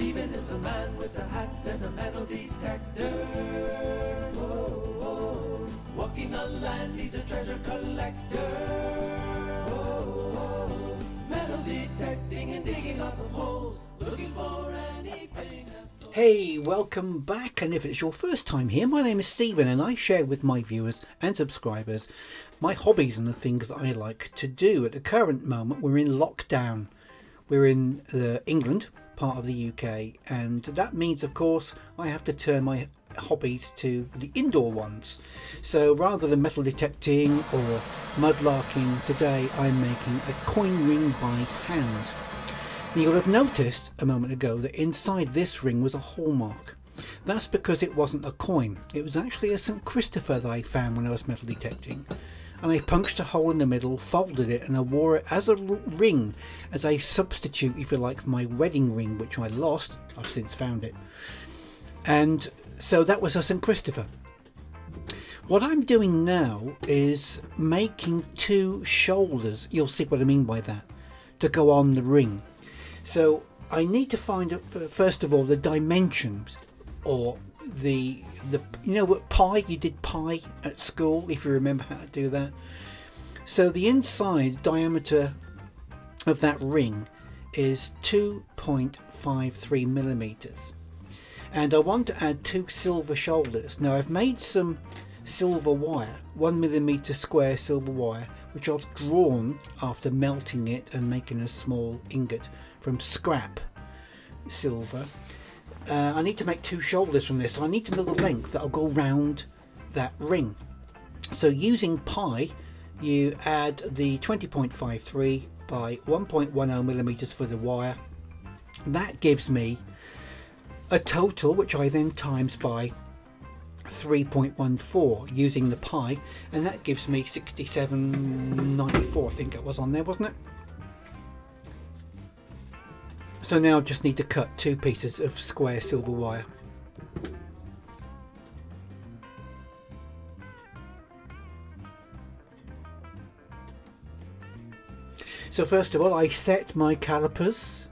Steven is the man with the hat and the metal detector. Whoa, whoa. Walking the land, he's a treasure collector. Whoa, whoa. Metal detecting and digging lots of holes, looking for anything that's... Hey, welcome back, and if it's your first time here, my name is Stephen and I share with my viewers and subscribers my hobbies and the things that I like to do. At the current moment we're in lockdown. We're in England, part of the UK, and that means of course I have to turn my hobbies to the indoor ones. So rather than metal detecting or mudlarking, today I'm making a coin ring by hand. You'll have noticed a moment ago that inside this ring was a hallmark. That's because it wasn't a coin, it was actually a St. Christopher that I found when I was metal detecting. And I punched a hole in the middle, folded it, and I wore it as a ring, as a substitute, if you like, for my wedding ring, which I lost. I've since found it. And so that was a St. Christopher. What I'm doing now is making two shoulders, you'll see what I mean by that, to go on the ring. So I need to find first of all the dimensions, or the you know what pi, you did pi at school, if you remember how to do that. So the inside diameter of that ring is 2.53 millimeters, and I want to add two silver shoulders. Now I've made some silver wire, 1 millimeter square silver wire, which I've drawn after melting it and making a small ingot from scrap silver. I need to make two shoulders from this, so I need to know the length that'll go round that ring. So using pi, you add the 20.53 by 1.10 millimeters for the wire. That gives me a total, which I then times by 3.14 using the pi, and that gives me 67.94, I think it was on there, wasn't it? So now I just need to cut two pieces of square silver wire. So first of all, I set my calipers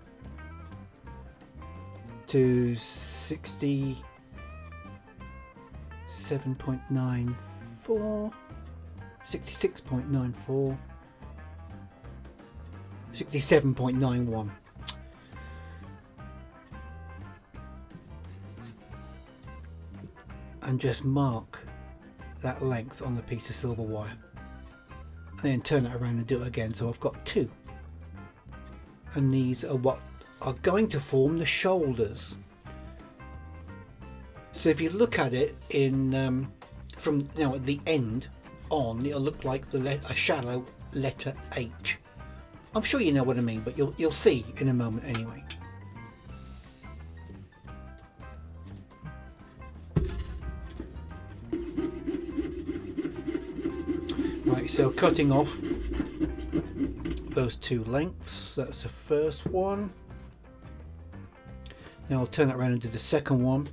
to 67.94, 66.94, 67.91. And just mark that length on the piece of silver wire, and then turn it around and do it again. So I've got two, and these are what are going to form the shoulders. So if you look at it in from now at the end on, it'll look like a shallow letter H. I'm sure you know what I mean, but you'll see in a moment anyway. Right, so cutting off those two lengths, that's the first one. Now I'll turn it around and do the second one.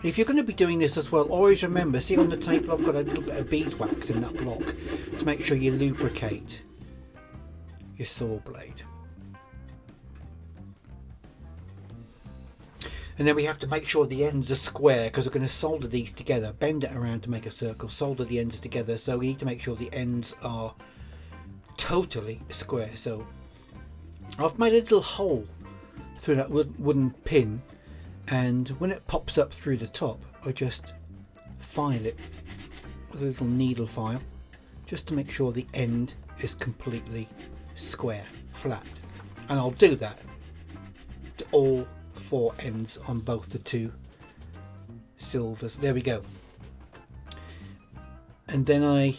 If you're going to be doing this as well, always remember, see on the table I've got a little bit of beeswax in that block to make sure you lubricate your saw blade. And then we have to make sure the ends are square, because we're going to solder these together, bend it around to make a circle, solder the ends together. So we need to make sure the ends are totally square. So I've made a little hole through that wooden pin, and when it pops up through the top, I just file it with a little needle file, just to make sure the end is completely square, flat. And I'll do that to all four ends on both the two silvers. There we go. And then I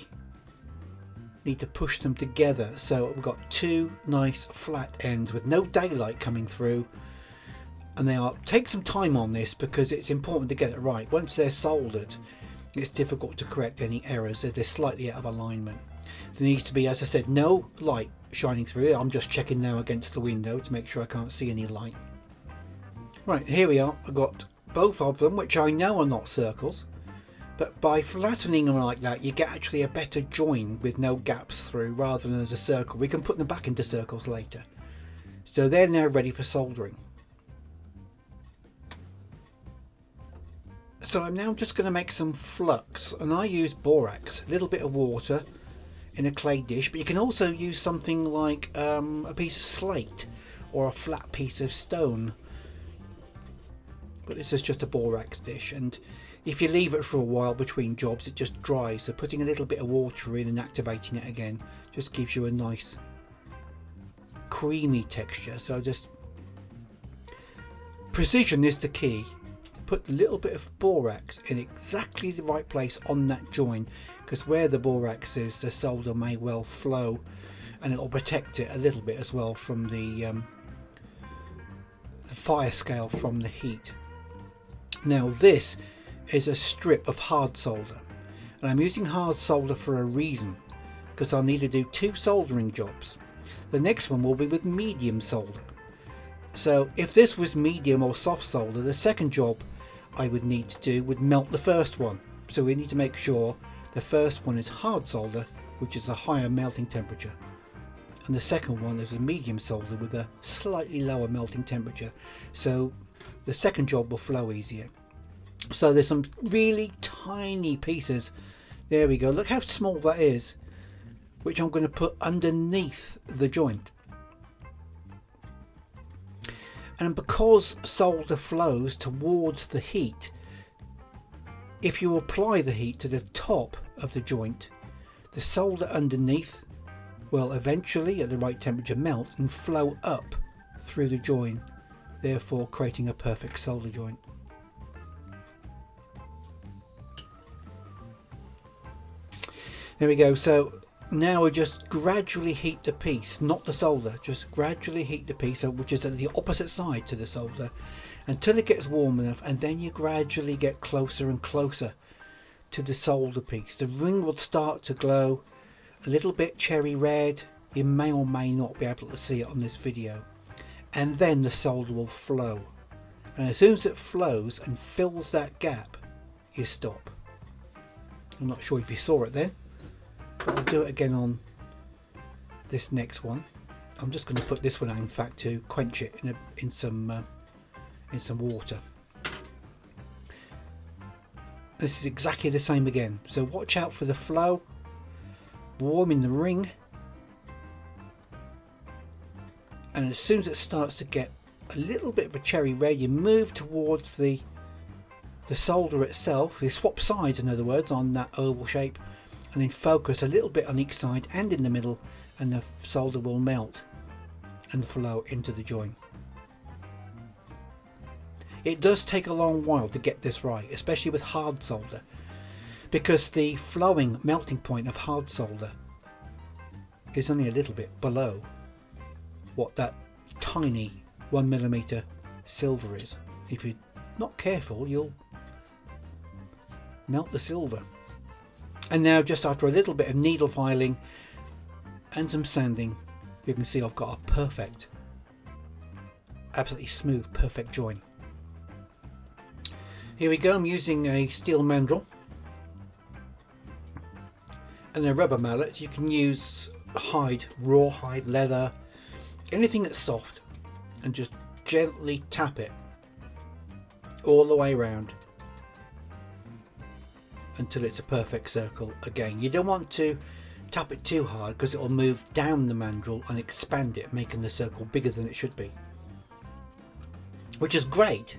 need to push them together, so we've got two nice flat ends with no daylight coming through. And take some time on this, because it's important to get it right. Once they're soldered, it's difficult to correct any errors if they're slightly out of alignment. There needs to be, as I said, no light shining through. I'm just checking now against the window to make sure I can't see any light. Right, here we are. I've got both of them, which I know are not circles, but by flattening them like that, you get actually a better join with no gaps through, rather than as a circle. We can put them back into circles later. So they're now ready for soldering. So I'm now just going to make some flux, and I use borax, a little bit of water in a clay dish, but you can also use something like a piece of slate or a flat piece of stone. But this is just a borax dish, and if you leave it for a while between jobs it just dries, so putting a little bit of water in and activating it again just gives you a nice creamy texture. So just precision is the key. Put a little bit of borax in exactly the right place on that join, because where the borax is, the solder may well flow, and it will protect it a little bit as well from the fire scale from the heat. Now this is a strip of hard solder, and I'm using hard solder for a reason, because I'll need to do 2 soldering jobs. The next one will be with medium solder. So if this was medium or soft solder, the second job I would need to do would melt the first one. So we need to make sure the first one is hard solder, which is a higher melting temperature, and the second one is a medium solder with a slightly lower melting temperature, so the second job will flow easier. So there's some really tiny pieces, there we go, look how small that is, which I'm going to put underneath the joint. And because solder flows towards the heat, if you apply the heat to the top of the joint, the solder underneath will eventually at the right temperature melt and flow up through the joint, therefore creating a perfect solder joint. There we go. So now we just gradually heat the piece, not the solder, just gradually heat the piece, which is at the opposite side to the solder, until it gets warm enough, and then you gradually get closer and closer to the solder piece. The ring will start to glow a little bit cherry red. You may or may not be able to see it on this video, and then the solder will flow, and as soon as it flows and fills that gap, you stop. I'm not sure if you saw it then, but I'll do it again on this next one. I'm just going to put this one out, in fact, to quench it in some water. This is exactly the same again, so watch out for the flow. Warm in the ring, and as soon as it starts to get a little bit of a cherry red, you move towards the solder itself. You swap sides, in other words, on that oval shape, and then focus a little bit on each side and in the middle, and the solder will melt and flow into the joint. It does take a long while to get this right, especially with hard solder, because the flowing melting point of hard solder is only a little bit below what that tiny 1mm silver is. If you're not careful, you'll melt the silver. And now, just after a little bit of needle filing and some sanding, you can see I've got a perfect, absolutely smooth, perfect joint. Here we go. I'm using a steel mandrel and a rubber mallet. You can use hide, raw hide, leather, anything that's soft, and just gently tap it all the way around until it's a perfect circle. Again, you don't want to tap it too hard because it will move down the mandrel and expand it, making the circle bigger than it should be, which is great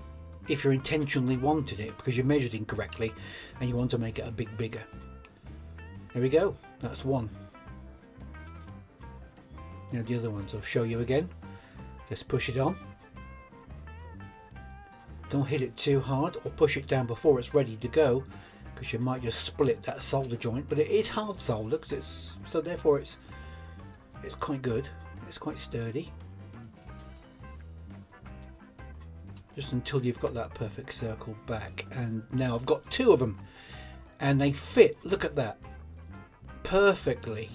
if you intentionally wanted it because you measured incorrectly and you want to make it a bit bigger. There we go, that's one. Now the other ones I'll show you again. Just push it on. Don't hit it too hard or push it down before it's ready to go, because you might just split that solder joint. But it is hard solder, because so therefore it's quite good. It's quite sturdy. Just until you've got that perfect circle back. And now I've got two of them, and they fit. Look at that, perfectly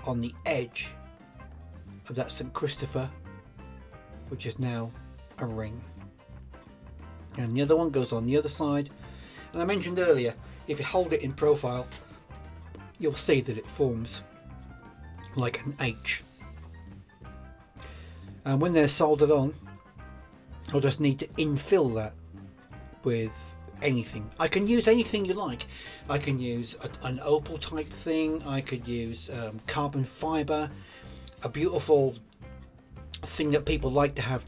on the edge of that St. Christopher, which is now a ring. And the other one goes on the other side. And I mentioned earlier, if you hold it in profile, you'll see that it forms like an H. And when they're soldered on, I'll just need to infill that with anything. I can use anything you like. I can use an opal type thing. I could use carbon fibre. A beautiful thing that people like to have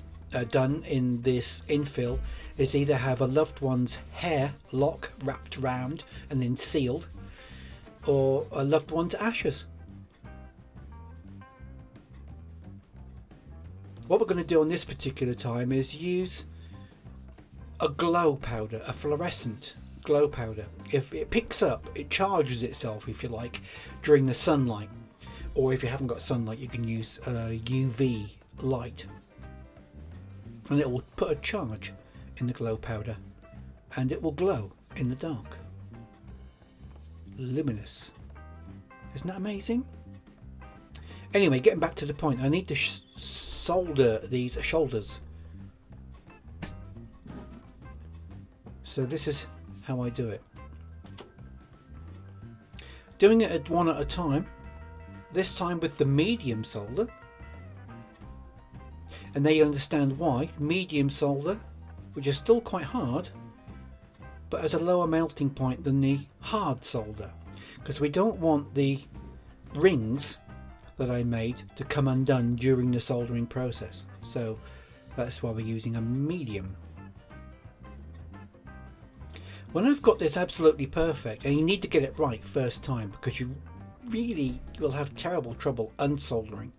done in this infill is either have a loved one's hair lock wrapped round and then sealed, or a loved one's ashes. What we're going to do on this particular time is use a glow powder, a fluorescent glow powder. If it picks up, it charges itself, if you like, during the sunlight, or if you haven't got sunlight, you can use UV light, and it will put a charge in the glow powder and it will glow in the dark. Luminous. Isn't that amazing? Anyway, getting back to the point, I need to solder these shoulders. So this is how I do it. Doing it one at a time, this time with the medium solder. And they understand why. Medium solder, which is still quite hard, but has a lower melting point than the hard solder, because we don't want the rings that I made to come undone during the soldering process. So that's why we're using a medium. When I've got this absolutely perfect, and you need to get it right first time, because you really will have terrible trouble unsoldering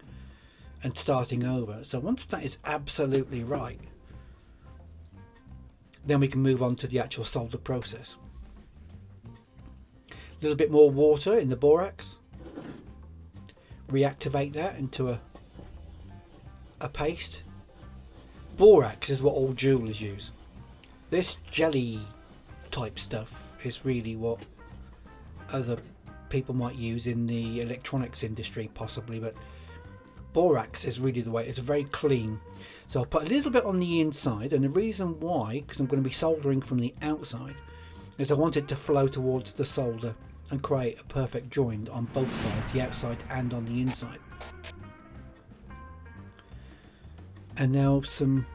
and starting over. So once that is absolutely right, then we can move on to the actual solder process. A little bit more water in the borax, reactivate that into a paste. Borax is what all jewelers use. This jelly type stuff is really what other people might use in the electronics industry possibly, but borax is really the way. It's very clean. So I'll put a little bit on the inside, and the reason why, because I'm going to be soldering from the outside, is I want it to flow towards the solder and create a perfect joint on both sides, the outside and on the inside. And now some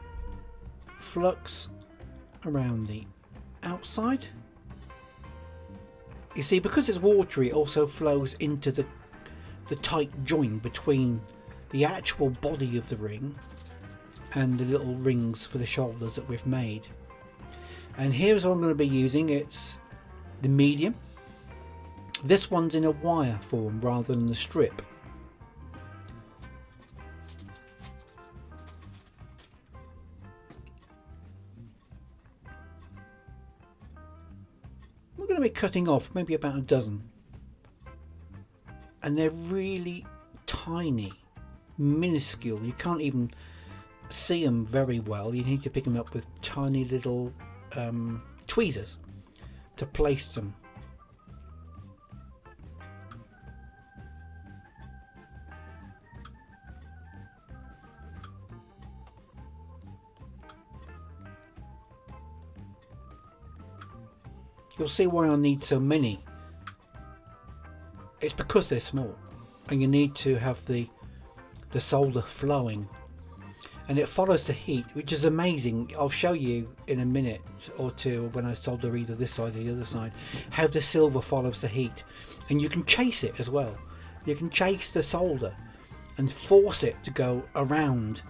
flux around the outside. You see, because it's watery, it also flows into the tight joint between the actual body of the ring and the little rings for the shoulders that we've made. And here's what I'm going to be using. It's the medium. This one's in a wire form rather than the strip. We're going to be cutting off maybe about a dozen, and they're really tiny, minuscule. You can't even see them very well. You need to pick them up with tiny little tweezers to place them. You'll see why I need so many. It's because they're small, and you need to have the solder flowing, and it follows the heat, which is amazing. I'll show you in a minute or two when I solder either this side or the other side how the silver follows the heat, and you can chase it as well. You can chase the solder and force it to go around.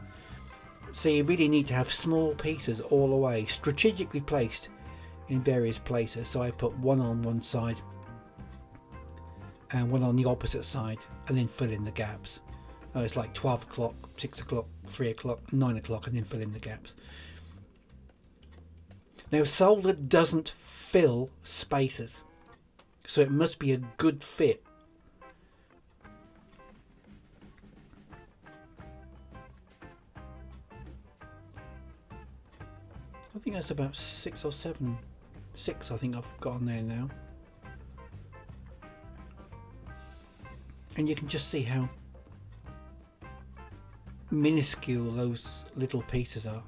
So you really need to have small pieces all the way, strategically placed in various places. So I put one on one side and one on the opposite side, and then fill in the gaps. It's like 12 o'clock, 6 o'clock, 3 o'clock, 9 o'clock, and then fill in the gaps. Now, solder doesn't fill spaces, so it must be a good fit. I think that's about 6 or 7. 6 I think I've got on there now. And you can just see how minuscule those little pieces are.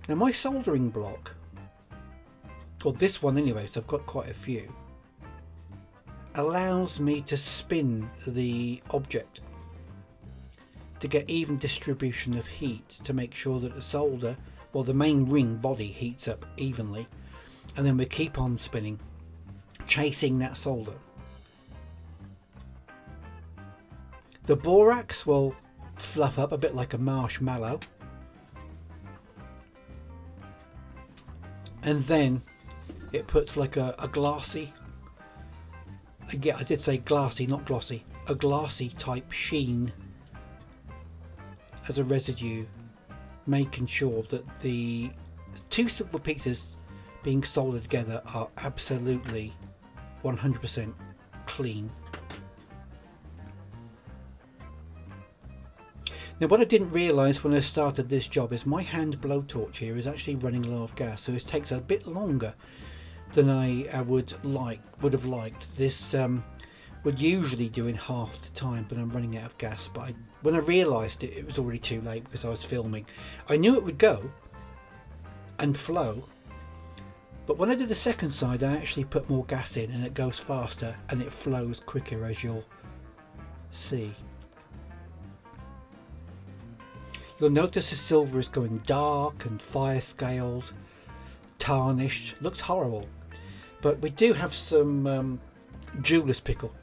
Now my soldering block, or this one anyway, so I've got quite a few, allows me to spin the object to get even distribution of heat, to make sure that the solder, well, the main ring body heats up evenly, and then we keep on spinning, chasing that solder. The borax will fluff up a bit like a marshmallow, and then it puts like a glassy, yeah, I did say glassy, not glossy, a glassy type sheen as a residue, making sure that the two silver pieces being soldered together are absolutely 100% clean. Now, what I didn't realise when I started this job is my hand blowtorch here is actually running low of gas, so it takes a bit longer than I would have liked. This would usually do in half the time, but I'm running out of gas. But when I realised it, it was already too late because I was filming. I knew it would go and flow, but when I did the second side, I actually put more gas in, and it goes faster and it flows quicker, as you'll see. You'll notice the silver is going dark and fire scaled, tarnished, looks horrible. But we do have some jeweler's pickle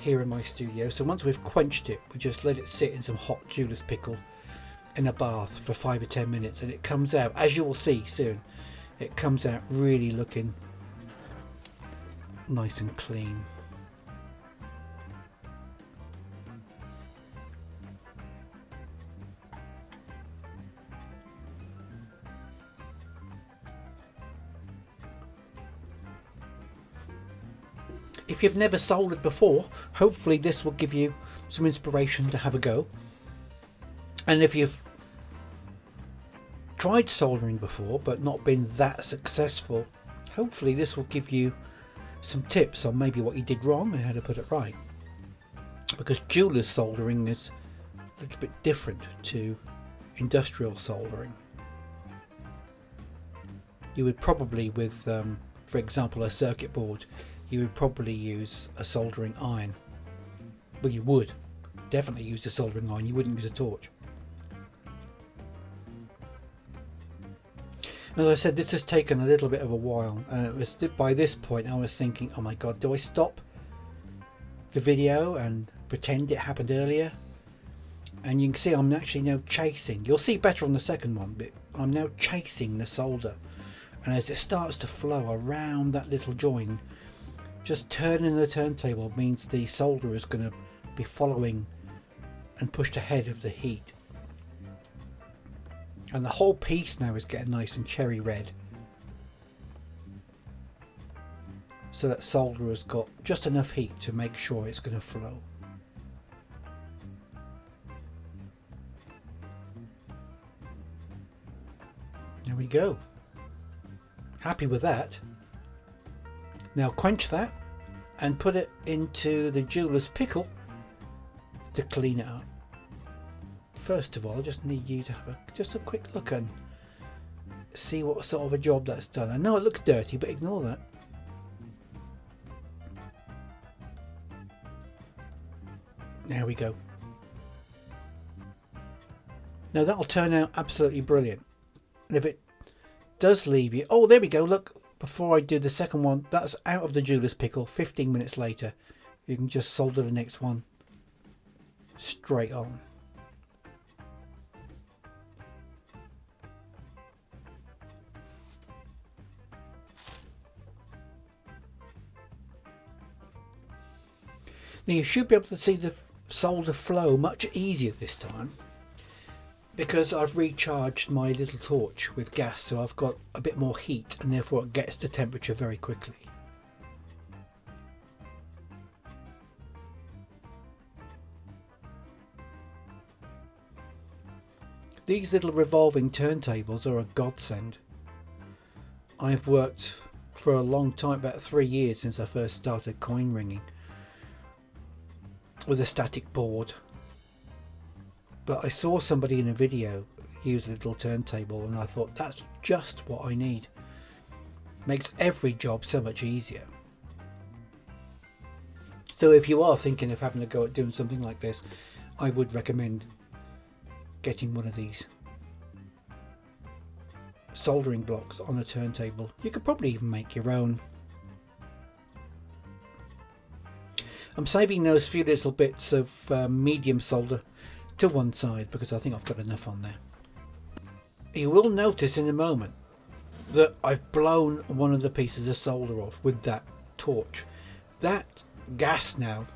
here in my studio, so once we've quenched it, we just let it sit in some hot jeweler's pickle in a bath for 5 or 10 minutes, and it comes out, as you will see soon, it comes out really looking nice and clean. If you've never soldered before, hopefully this will give you some inspiration to have a go. And if you've tried soldering before but not been that successful, hopefully this will give you some tips on maybe what you did wrong and how to put it right. Because jeweler's soldering is a little bit different to industrial soldering. You would probably, with for example a circuit board, you would probably use a soldering iron. Well, you would definitely use a soldering iron, you wouldn't use a torch. As I said, this has taken a little bit of a while, and it was by this point I was thinking, oh my god, do I stop the video and pretend it happened earlier? And you can see I'm actually now chasing, you'll see better on the second one, but I'm now chasing the solder, and as it starts to flow around that little join, just turning the turntable means the solder is going to be following and pushed ahead of the heat. And the whole piece now is getting nice and cherry red. So that solder has got just enough heat to make sure it's going to flow. There we go. Happy with that. Now quench that and put it into the jeweler's pickle to clean it up. First of all, I just need you to have just a quick look and see what sort of a job that's done. I know it looks dirty, but ignore that. There we go. Now that'll turn out absolutely brilliant. And if it does leave you, oh, there we go, look. Before I do the second one, that's out of the jeweler's pickle. 15 minutes later, you can just solder the next one straight on. Now you should be able to see the solder flow much easier this time, because I've recharged my little torch with gas, so I've got a bit more heat and therefore it gets to temperature very quickly. These little revolving turntables are a godsend. I've worked for a long time, about 3 years since I first started coin ringing, with a static board. But I saw somebody in a video use a little turntable and I thought, that's just what I need. Makes every job so much easier. So if you are thinking of having a go at doing something like this, I would recommend getting one of these soldering blocks on a turntable. You could probably even make your own. I'm saving those few little bits of medium solder to one side because I think I've got enough on there. You will notice in a moment that I've blown one of the pieces of solder off with that torch. That gas now,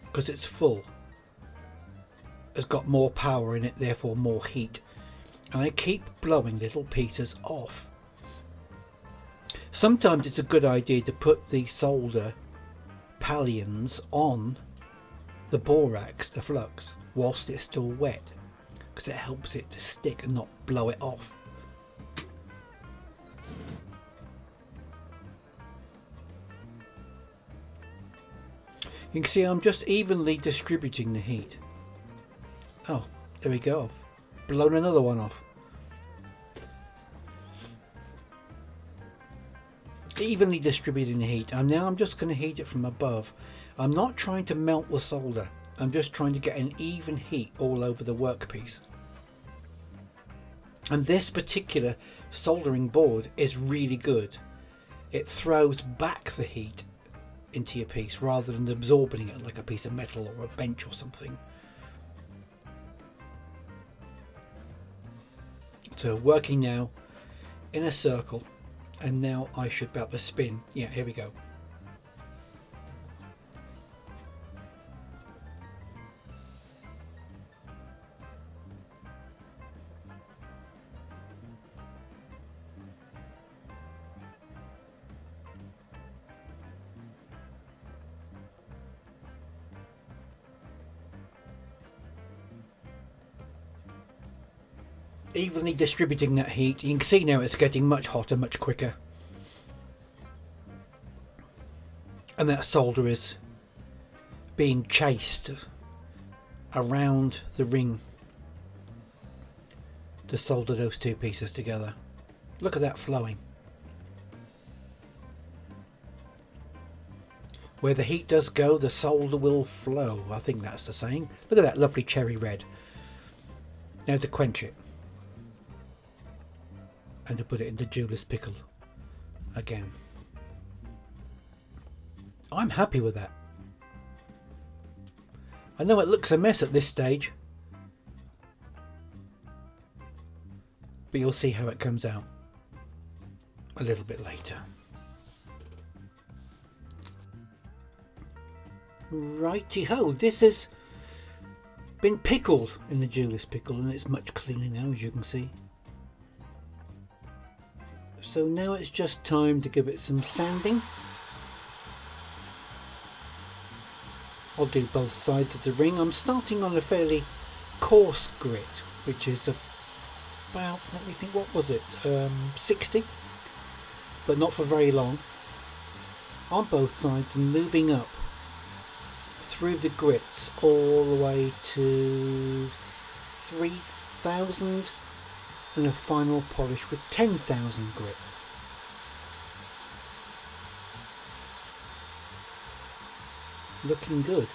because it's full, has got more power in it, therefore more heat, and I keep blowing little pieces off. Sometimes it's a good idea to put the solder pallions on the borax, the flux, whilst it's still wet, because it helps it to stick and not blow it off. You can see I'm just evenly distributing the heat. Oh, there we go, I've blown another one off. Evenly distributing the heat, and now I'm just going to heat it from above. I'm not trying to melt the solder, I'm just trying to get an even heat all over the workpiece. And this particular soldering board is really good. It throws back the heat into your piece rather than absorbing it like a piece of metal or a bench or something. So working now in a circle, and now I should be able to spin. Yeah, here we go. Evenly distributing that heat. You can see now it's getting much hotter, much quicker. And that solder is being chased around the ring to solder those two pieces together. Look at that flowing. Where the heat does go, the solder will flow. I think that's the saying. Look at that lovely cherry red. Now to quench it, and to put it into jeweler's pickle again. I'm happy with that. I know it looks a mess at this stage, but you'll see how it comes out a little bit later. Righty ho, this has been pickled in the jeweler's pickle, and it's much cleaner now, as you can see. So now it's just time to give it some sanding. I'll do both sides of the ring. I'm starting on a fairly coarse grit, which is about, let me think, what was it, 60, but not for very long, on both sides, and moving up through the grits all the way to 3000, and a final polish with 10,000 grit. Looking good.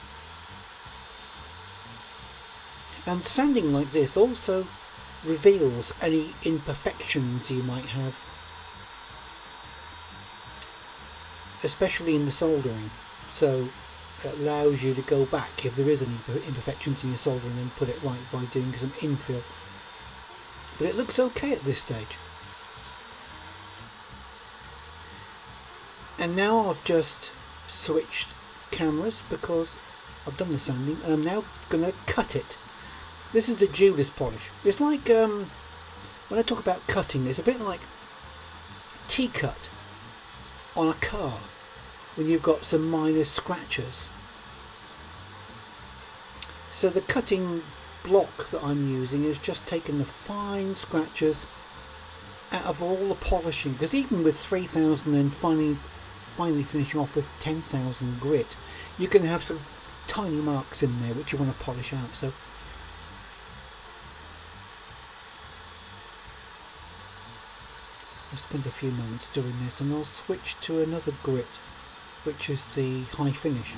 And sanding like this also reveals any imperfections you might have, especially in the soldering. So it allows you to go back if there is any imperfections in your soldering and put it right by doing some infill. But it looks okay at this stage. And now I've just switched cameras because I've done the sanding, and I'm now going to cut it. This is the jeweler's polish. It's like, when I talk about cutting, it's a bit like T-cut on a car when you've got some minor scratches. So the cutting block that I'm using is just taking the fine scratches out of all the polishing, because even with 3000 and finally finishing off with 10,000 grit, you can have some tiny marks in there which you want to polish out. So I'll spend a few moments doing this, and I'll switch to another grit which is the high finish.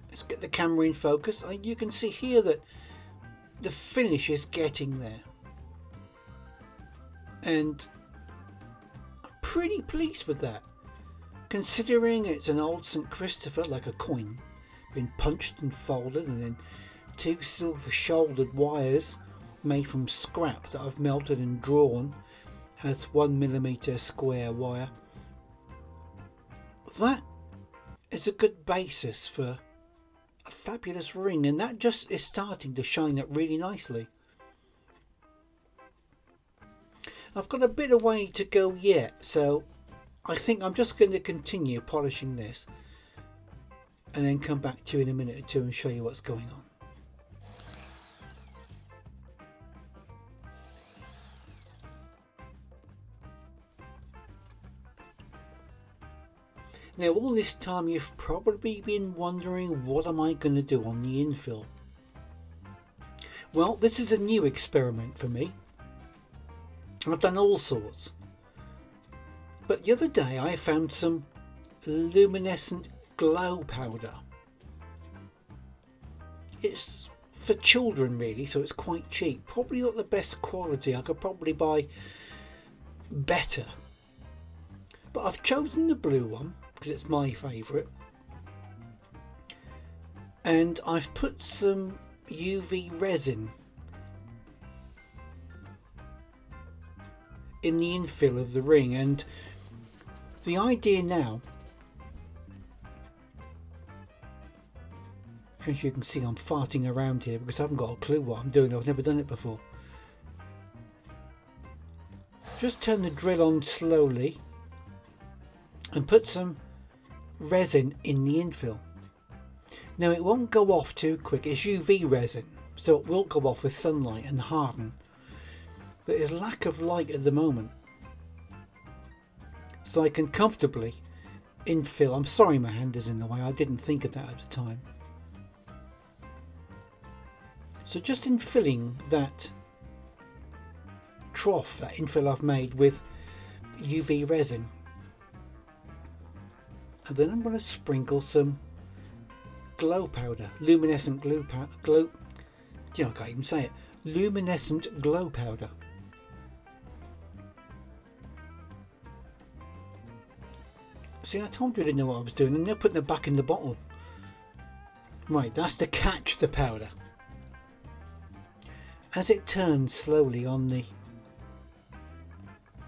Let's get the camera in focus. You can see here that the finish is getting there, and I'm pretty pleased with that, considering it's an old St. Christopher, like a coin, been punched and folded, and then 2 silver shouldered wires made from scrap that I've melted and drawn as 1mm square wire. That is a good basis for a fabulous ring, and that just is starting to shine up really nicely. I've got a bit of way to go yet, so I think I'm just going to continue polishing this and then come back to you in a minute or two and show you what's going on. Now, all this time you've probably been wondering, what am I going to do on the infill? Well, this is a new experiment for me. I've done all sorts. But the other day I found some luminescent glow powder. It's for children really, so it's quite cheap. Probably not the best quality. I could probably buy better. But I've chosen the blue one because it's my favourite, and I've put some UV resin in the infill of the ring, and the idea now, as you can see, I'm farting around here because I haven't got a clue what I'm doing. I've never done it before. Just turn the drill on slowly and put some resin in the infill. Now, it won't go off too quick. It's UV resin, so it will go off with sunlight and harden, but there's lack of light at the moment, so I can comfortably infill. I'm sorry my hand is in the way, I didn't think of that at the time. So just infilling that trough, that infill I've made with UV resin. And then I'm going to sprinkle some glow powder, luminescent glow, I can't even say it, luminescent glow powder. See, I told you I didn't know what I was doing, and they're putting it back in the bottle. Right, that's to catch the powder. As it turns slowly on the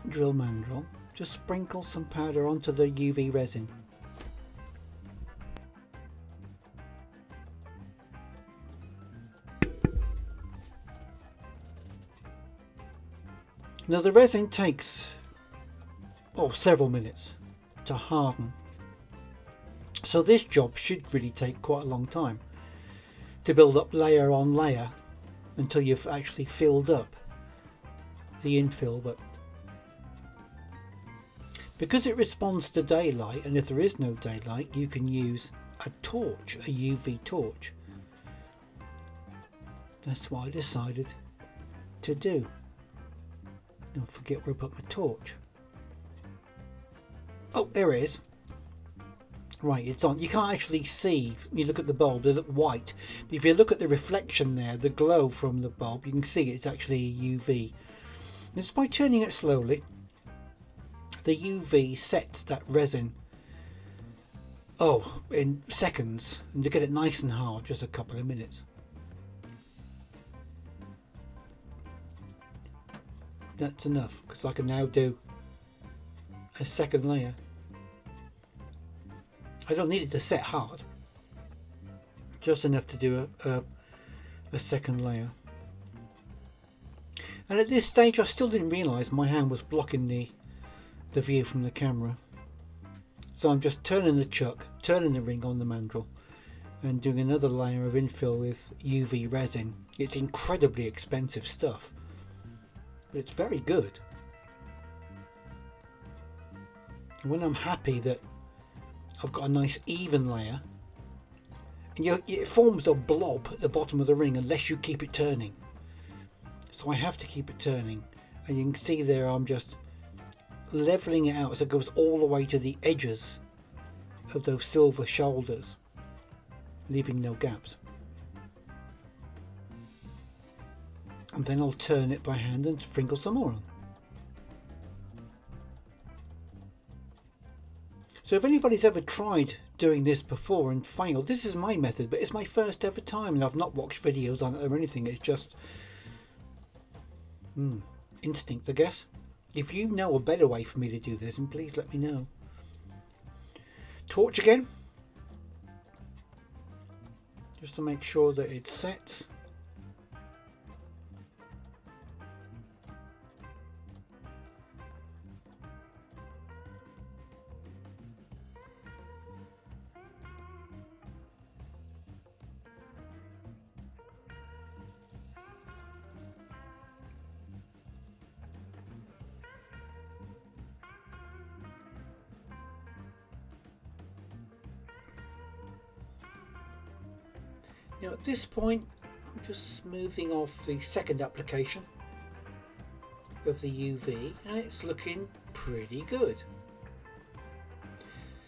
drill mandrel, just sprinkle some powder onto the UV resin. Now, the resin takes several minutes to harden, so this job should really take quite a long time to build up layer on layer until you've actually filled up the infill. But because it responds to daylight, and if there is no daylight, you can use a torch, a UV torch. That's what I decided to do. Don't forget where I put my torch. Oh, there it is. Right, it's on. You can't actually see. You look at the bulb, they look white. But if you look at the reflection there, the glow from the bulb, you can see it's actually a UV. And it's by turning it slowly, the UV sets that resin in seconds, and to get it nice and hard, just a couple of minutes. That's enough, because I can now do a second layer. I don't need it to set hard, just enough to do a second layer. And at this stage I still didn't realise my hand was blocking the the view from the camera. So I'm just turning the chuck, turning the ring on the mandrel, and doing another layer of infill with UV resin. It's incredibly expensive stuff, but it's very good. And when I'm happy that I've got a nice even layer, and it forms a blob at the bottom of the ring unless you keep it turning. So I have to keep it turning, and you can see there I'm just leveling it out so it goes all the way to the edges of those silver shoulders, leaving no gaps. And then I'll turn it by hand and sprinkle some more on. So if anybody's ever tried doing this before and failed, this is my method, but it's my first ever time, and I've not watched videos on it or anything. It's just instinct, I guess. If you know a better way for me to do this, then please let me know. Torch again, just to make sure that it sets. Now at this point I'm just smoothing off the second application of the UV, and it's looking pretty good.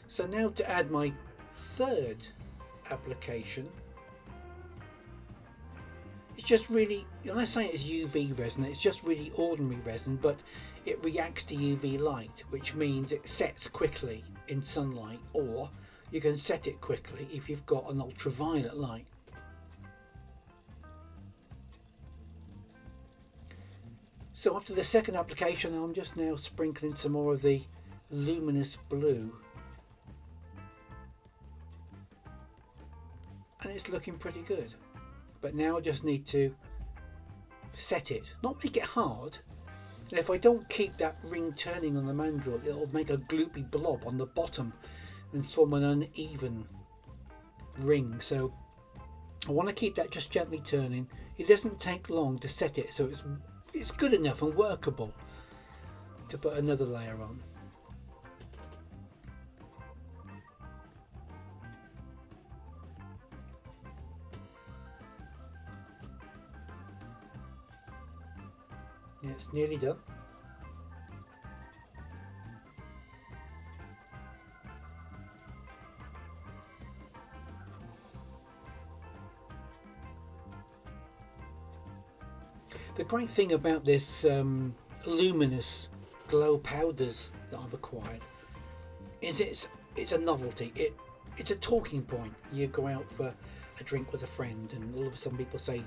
So now to add my third application, it's just really, when I say it's UV resin, it's just really ordinary resin, but it reacts to UV light, which means it sets quickly in sunlight, or you can set it quickly if you've got an ultraviolet light. So after the second application, I'm just now sprinkling some more of the luminous blue, and it's looking pretty good. But now I just need to set it, not make it hard. And if I don't keep that ring turning on the mandrel, it'll make a gloopy blob on the bottom and form an uneven ring. So I want to keep that just gently turning. It doesn't take long to set it, so it's good enough and workable to put another layer on. Yeah, it's nearly done. The great thing about this luminous glow powders that I've acquired is it's a novelty. It's a talking point. You go out for a drink with a friend, and all of a sudden people say,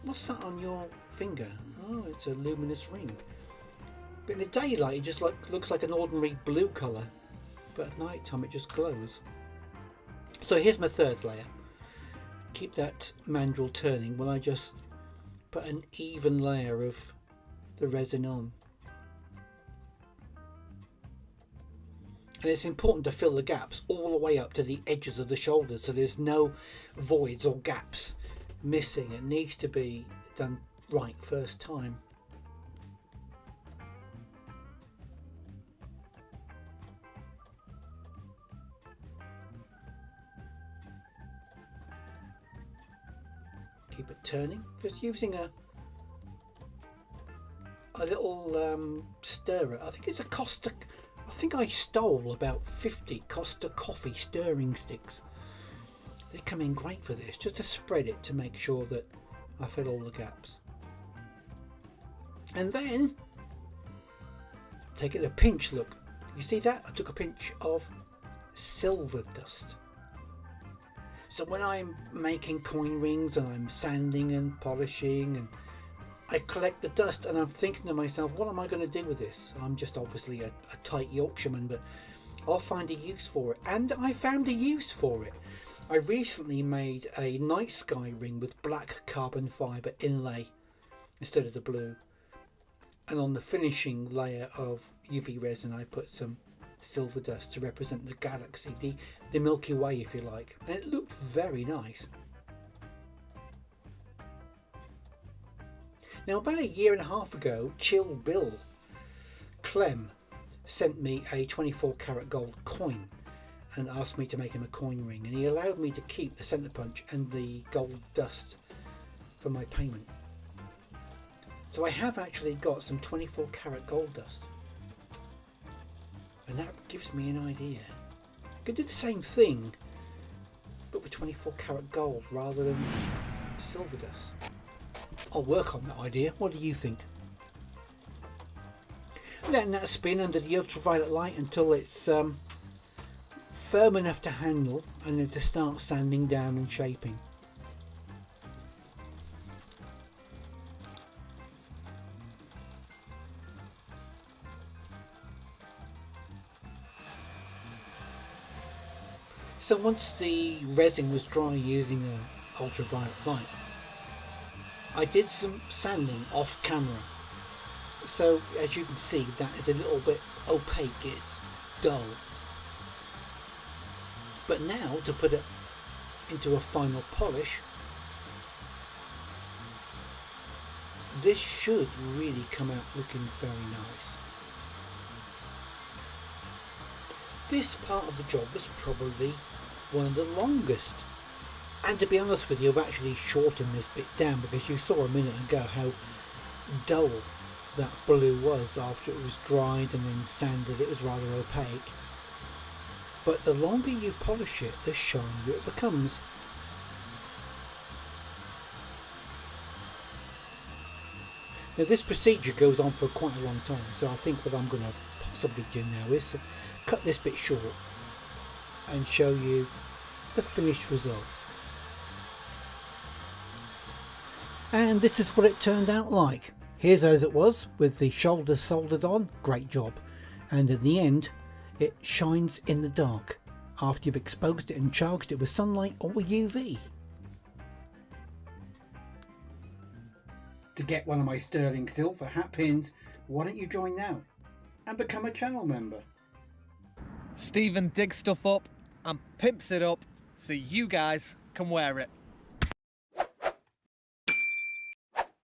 "What's that on your finger?" "Oh, it's a luminous ring." But in the daylight it just looks like an ordinary blue colour, but at night time it just glows. So here's my third layer. Keep that mandrel turning while I just put an even layer of the resin on. And it's important to fill the gaps all the way up to the edges of the shoulders, so there's no voids or gaps missing. It needs to be done right first time. Keep it turning, just using a little stirrer. I think it's a Costa. I think I stole about 50 Costa coffee stirring sticks. They come in great for this, just to spread it to make sure that I fill all the gaps. And then take it a pinch. Look, you see that? I took a pinch of silver dust. So when I'm making coin rings and I'm sanding and polishing, and I collect the dust, and I'm thinking to myself, what am I going to do with this? I'm just obviously a tight Yorkshireman, but I'll find a use for it. And I found a use for it. I recently made a night sky ring with black carbon fibre inlay instead of the blue. And on the finishing layer of UV resin I put some silver dust to represent the galaxy, the Milky Way if you like, and it looked very nice. Now about a year and a half ago, Chill Bill Clem sent me a 24 karat gold coin and asked me to make him a coin ring, and he allowed me to keep the centre punch and the gold dust for my payment. So I have actually got some 24 karat gold dust, and that gives me an idea. I could do the same thing but with 24 karat gold rather than silver dust. I'll work on that idea. What do you think? Letting that spin under the ultraviolet light until it's firm enough to handle and then to start sanding down and shaping. So once the resin was dry using an ultraviolet light, I did some sanding off camera. So as you can see, that is a little bit opaque, it's dull. But now to put it into a final polish, this should really come out looking very nice. This part of the job was probably one of the longest, and to be honest with you, I've actually shortened this bit down because you saw a minute ago how dull that blue was after it was dried and then sanded. It was rather opaque, but the longer you polish it, the shinier it becomes. Now this procedure goes on for quite a long time, so I think what I'm going to possibly do now is cut this bit short and show you the finished result. And this is what it turned out like. Here's as it was with the shoulders soldered on. Great job. And in the end it shines in the dark after you've exposed it and charged it with sunlight or UV. To get one of my sterling silver hat pins, why don't you join now and become a channel member? Stephen digs stuff up and pimps it up so you guys can wear it.